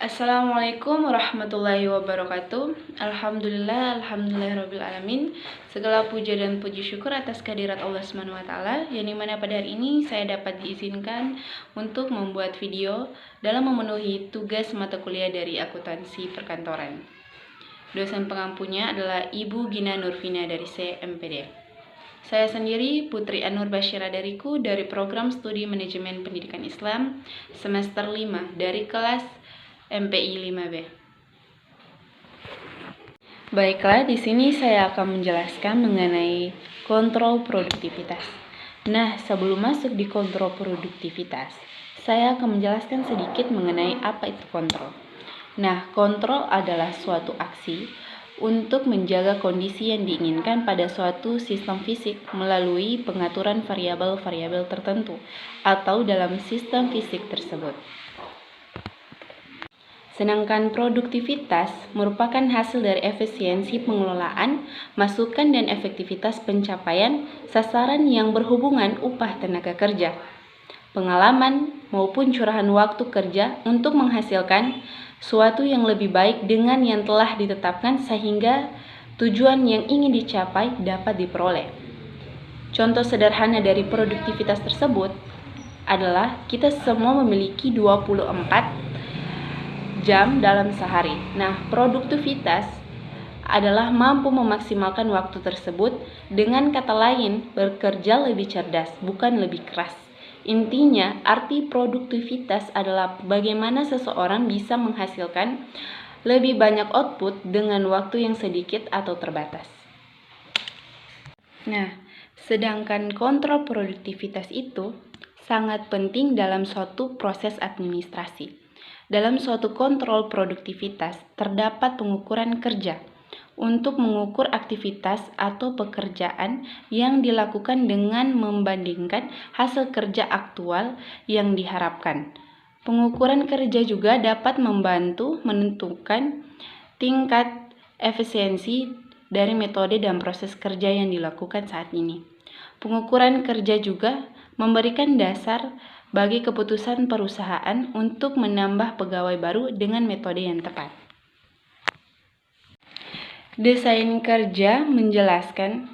Assalamualaikum warahmatullahi wabarakatuh. Alhamdulillahirobbilalamin. Segala puja dan puji syukur atas kehadirat Allah SWT, yang dimana pada hari ini saya dapat diizinkan untuk membuat video dalam memenuhi tugas mata kuliah dari akuntansi perkantoran. Dosen pengampunya adalah Ibu Gina Nurvina dari CMPD. Saya sendiri Putri Anur Basyira dariku dari program studi manajemen pendidikan Islam semester 5 dari kelas MPI 5B. Baiklah, di sini saya akan menjelaskan mengenai kontrol produktivitas. Nah, sebelum masuk di kontrol produktivitas, saya akan menjelaskan sedikit mengenai apa itu kontrol. Nah, kontrol adalah suatu aksi untuk menjaga kondisi yang diinginkan pada suatu sistem fisik melalui pengaturan variabel-variabel tertentu atau dalam sistem fisik tersebut. Sedangkan produktivitas merupakan hasil dari efisiensi pengelolaan, masukan dan efektivitas pencapaian sasaran yang berhubungan upah tenaga kerja, pengalaman maupun curahan waktu kerja untuk menghasilkan suatu yang lebih baik dengan yang telah ditetapkan sehingga tujuan yang ingin dicapai dapat diperoleh. Contoh sederhana dari produktivitas tersebut adalah kita semua memiliki 24 jam dalam sehari. Nah, produktivitas adalah mampu memaksimalkan waktu tersebut, dengan kata lain bekerja lebih cerdas, bukan lebih keras. Intinya, arti produktivitas adalah bagaimana seseorang bisa menghasilkan lebih banyak output dengan waktu yang sedikit atau terbatas. Nah, sedangkan kontrol produktivitas itu sangat penting dalam suatu proses administrasi. Dalam suatu kontrol produktivitas terdapat pengukuran kerja untuk mengukur aktivitas atau pekerjaan yang dilakukan dengan membandingkan hasil kerja aktual yang diharapkan. Pengukuran kerja juga dapat membantu menentukan tingkat efisiensi dari metode dan proses kerja yang dilakukan saat ini. Pengukuran kerja juga memberikan dasar bagi keputusan perusahaan untuk menambah pegawai baru dengan metode yang tepat. Desain kerja menjelaskan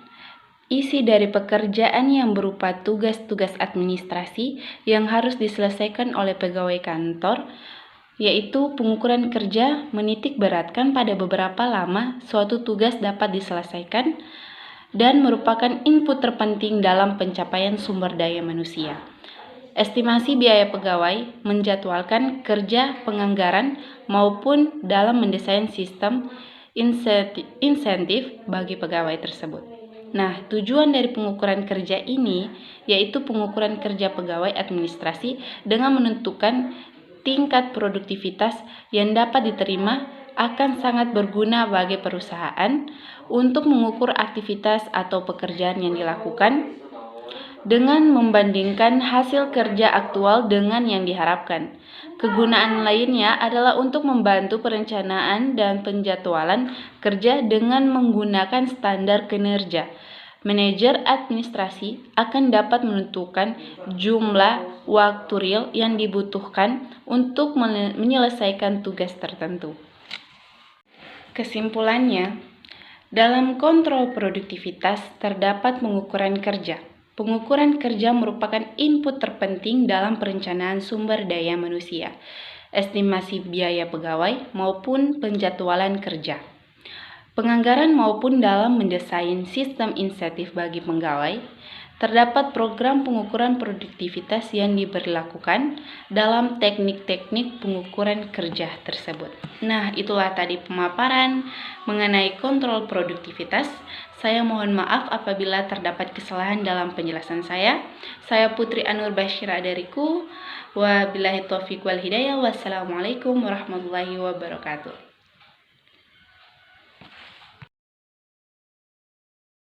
isi dari pekerjaan yang berupa tugas-tugas administrasi yang harus diselesaikan oleh pegawai kantor, yaitu pengukuran kerja menitik beratkan pada beberapa lama suatu tugas dapat diselesaikan dan merupakan input terpenting dalam pencapaian sumber daya manusia. Estimasi biaya pegawai menjadwalkan kerja penganggaran maupun dalam mendesain sistem insentif bagi pegawai tersebut. Nah, tujuan dari pengukuran kerja ini yaitu pengukuran kerja pegawai administrasi dengan menentukan tingkat produktivitas yang dapat diterima akan sangat berguna bagi perusahaan untuk mengukur aktivitas atau pekerjaan yang dilakukan dengan membandingkan hasil kerja aktual dengan yang diharapkan. Kegunaan lainnya adalah untuk membantu perencanaan dan penjadwalan kerja dengan menggunakan standar kinerja. Manajer administrasi akan dapat menentukan jumlah waktu real yang dibutuhkan untuk menyelesaikan tugas tertentu. Kesimpulannya, dalam kontrol produktivitas terdapat pengukuran kerja. Pengukuran kerja merupakan input terpenting dalam perencanaan sumber daya manusia, estimasi biaya pegawai maupun penjadwalan kerja, penganggaran maupun dalam mendesain sistem insentif bagi pegawai. Terdapat program pengukuran produktivitas yang diberlakukan dalam teknik-teknik pengukuran kerja tersebut. Nah, itulah tadi pemaparan mengenai kontrol produktivitas. Saya mohon maaf apabila terdapat kesalahan dalam penjelasan saya. Saya Putri Anur Basyira dariku. Wabillahi taufiq wal hidayah. Wassalamualaikum warahmatullahi wabarakatuh.